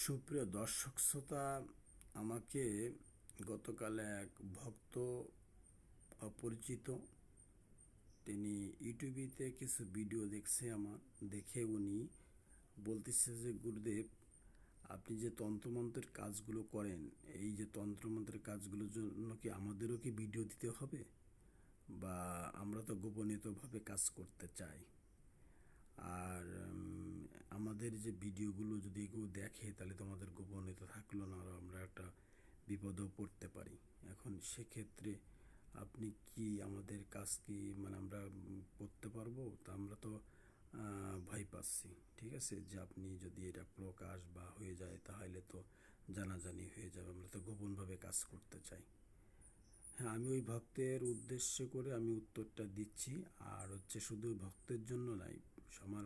সুপ্রিয় দর্শক শ্রোতা, আমাকে গতকাল এক ভক্ত অপরিচিত তিনি ইউটিউবেতে কিছু ভিডিও দেখছে আমার দেখে উনি বলতেছে যে গুরুদেব, আপনি যে তন্ত্রমন্ত্রের কাজগুলো করেন, এই যে তন্ত্রমন্ত্রের কাজগুলোর জন্য কি আমাদেরও কি ভিডিও দিতে হবে, বা আমরা তো গোপনীয়ভাবে কাজ করতে চাই, আর আমাদের যে ভিডিওগুলো যদি কেউ দেখে তাহলে তো আমাদের গোপনীয়তা থাকলো না, আর আমরা একটা বিপদেও পড়তে পারি। এখন সেক্ষেত্রে আপনি কি আমাদের কাজ কি আমরা করতে পারবো? তা আমরা তো ভয় পাচ্ছি। ঠিক আছে, যে আপনি যদি এটা প্রকাশ বা হয়ে যায় তাহলে তো জানাজানি হয়ে যাবে, আমরা তো গোপনভাবে কাজ করতে চাই। হ্যাঁ, আমি ওই ভক্তের উদ্দেশ্য করে আমি উত্তরটা দিচ্ছি। আর শুধু ভক্তের জন্য নয়, আমার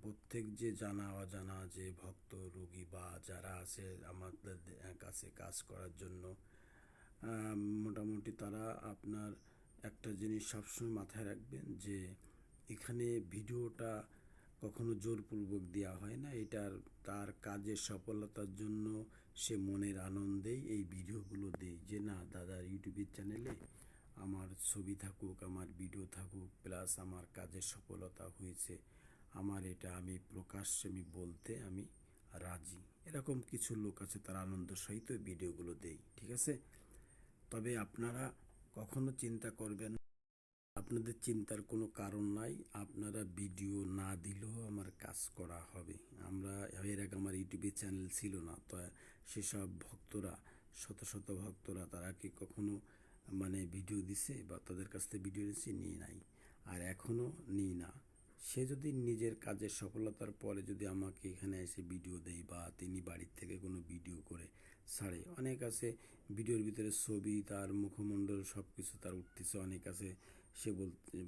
প্রত্যেক যে জানা অজানা যে ভক্ত রোগী বা যারা আছে আমাদের কাছে কাজ করার জন্য, মোটামুটি তারা আপনার একটা জিনিস সবসময় মাথায় রাখবেন যে এখানে ভিডিওটা কখনো জোরপূর্বক দেওয়া হয় না। এটার তার কাজের সফলতার জন্য সে মনের আনন্দেই এই ভিডিওগুলো দেয়, যে না দাদার ইউটিউবের চ্যানেলে আমার ছবি থাকুক, আমার ভিডিও থাকুক, প্লাস আমার কাজের সফলতা হয়েছে, আমার এটা আমি প্রকাশ্যে আমি বলতে আমি রাজি। এরকম কিছু লোক আছে, তারা আনন্দ সহিত ভিডিওগুলো দেয়। ঠিক আছে, তবে আপনারা কখনো চিন্তা করবেন, আপনাদের চিন্তার কোনো কারণ নাই, আপনারা ভিডিও না দিলেও আমার কাজ করা হবে। এর আগে আমার ইউটিউবে চ্যানেল ছিল না, তো সেসব ভক্তরা, শত শত ভক্তরা, তারা কি কখনো ভিডিও দিছে বা তাদের কাছ থেকে ভিডিও নিচ্ছে? নিয়ে নাই, আর এখনও নিই না। সে যদি নিজের কাজের সফলতার পরে যদি আমাকে এখানে এসে ভিডিও দেয় বা তিনি বাড়ির থেকে কোনো ভিডিও করে ছাড়ে, অনেক আছে ভিডিওর ভিতরে ছবি, তার মুখমণ্ডল সব কিছু তার উঠতেছে, অনেক আছে সে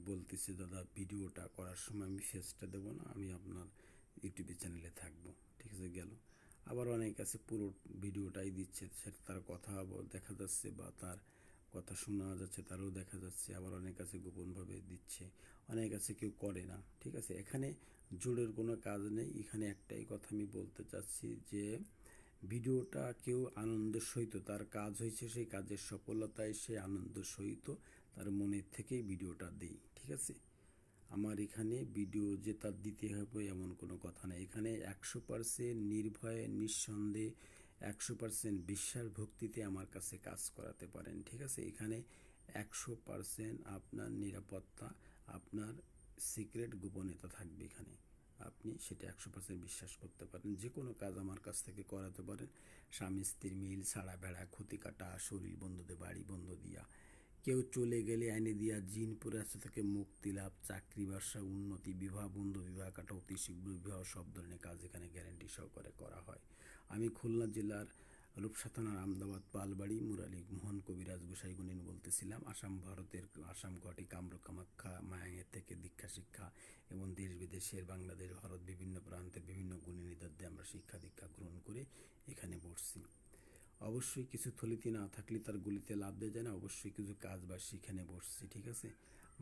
বলতেছে দাদা ভিডিওটা করার সময় আমি ফেসটা দেবো না, আমি আপনার ইউটিউবে চ্যানেলে থাকবো। ঠিক আছে, গেল। আবার অনেক আছে পুরো ভিডিওটাই দিচ্ছে, সেটা তার কথা দেখা যাচ্ছে বা তার কথা শোনা যাচ্ছে, তারও দেখা যাচ্ছে। আবার অনেক আছে গোপনভাবে দিচ্ছে, অনেক আছে কেউ করে না। ঠিক আছে, এখানে জোরের কোনো কাজ নেই। এখানে একটাই কথা আমি বলতে চাচ্ছি যে ভিডিওটা কেউ আনন্দের সহিত, তার কাজ হয়েছে সেই কাজের সফলতায় সে আনন্দ সহিত তার মনের থেকেই ভিডিওটা দেই। ঠিক আছে, আমার এখানে ভিডিও যে তার দিতে হবে এমন কোনো কথা নেই। এখানে 100% নির্ভয়ে নিঃসন্দেহে 100% বিশ্বাস ভক্তিতে আমার কাছে কাজ করাতে পারেন। ঠিক আছে, এখানে 100% আপনার নিরাপত্তা, আপনার সিক্রেট গোপনীয়তা থাকবে। এখানে আপনি সেটা 100% বিশ্বাস করতে পারেন। যে কোনো কাজ আমার কাছ থেকে করাতে পারেন। স্বামী স্ত্রীর মিল, ছাড়া বেড়া, ক্ষতি কাটা, শরীর বন্ধুদের বাড়ি বন্ধ দিয়া, কেউ চলে গেলে এনে দিয়া, জিন পুরাস্ত থেকে মুক্তি লাভ, চাকরি ব্যবসা উন্নতি, বিবাহ বন্ধু, বিবাহ কাটা, অতি শীঘ্র বিবাহ, সব ধরনের কাজ এখানে গ্যারান্টি সহকারে করা হয়। আমি খুলনা জেলার রূপসা থানার আমদাবাদ পালবাড়ি মুরালী মোহন কবিরাজ গোসাইগুনিন বলতেছিলাম। ভারতের আসাম গুয়াহাটি কামরূপ কামাখ্যা মায়াঙ্গের থেকে দীক্ষা শিক্ষা এবং দেশ বিদেশের, বাংলাদেশ ভারত বিভিন্ন প্রান্তের বিভিন্ন গুণী নিদর্দে আমরা শিক্ষা দীক্ষা গ্রহণ করে এখানে বসছি। অবশ্যই কিছু থলিতে না থাকলে তার গুলিতে লাভ দেওয়া যায় না, অবশ্যই কিছু কাজ বা সেখানে বসছি। ঠিক আছে,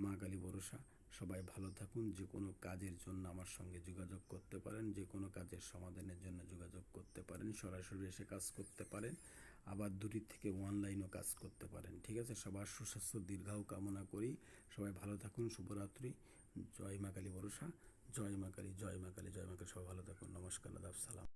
মা কালী ভরসা। সবাই ভালো থাকুন। যে কোনো কাজের জন্য আমার সঙ্গে যোগাযোগ করতে পারেন, যে কোনো কাজের সমাধানের জন্য যোগাযোগ করতে পারেন, সরাসরি এসে কাজ করতে পারেন, আবার দূরের থেকে অনলাইনও কাজ করতে পারেন। ঠিক আছে, সবার সুস্বাস্থ্য দীর্ঘায়ু কামনা করি। সবাই ভালো থাকুন। শুভরাত্রি। জয় মা কালী ভরসা। জয় মা কালী, জয় মা কালী, জয় মা কালী। সবাই ভালো থাকুন। নমস্কার, আদাব, সালাম।